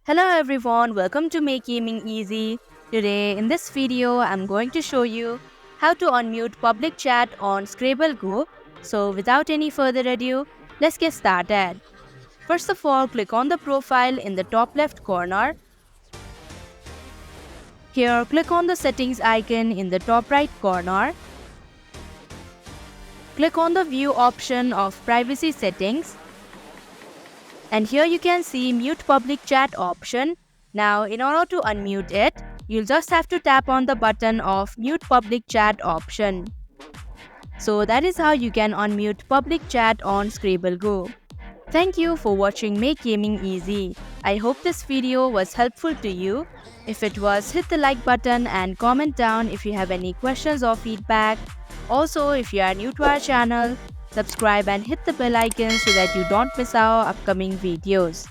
Hello everyone, welcome to Make Gaming Easy. Today in this video, I'm going to show you how to unmute public chat on Scrabble Go. So without any further ado, let's get started. First of all, click on the profile in the top left corner. Here, click on the settings icon in the top right corner. Click on the view option of privacy settings. And here you can see mute public chat option. Now in order to unmute it, you'll just have to tap on the button of mute public chat option. So that is how you can unmute public chat on Scrabble Go. Thank you for watching Make Gaming Easy. I hope this video was helpful to you. If it was, hit the like button and comment down if you have any questions or feedback. Also, if you are new to our channel, subscribe and hit the bell icon so that you don't miss our upcoming videos.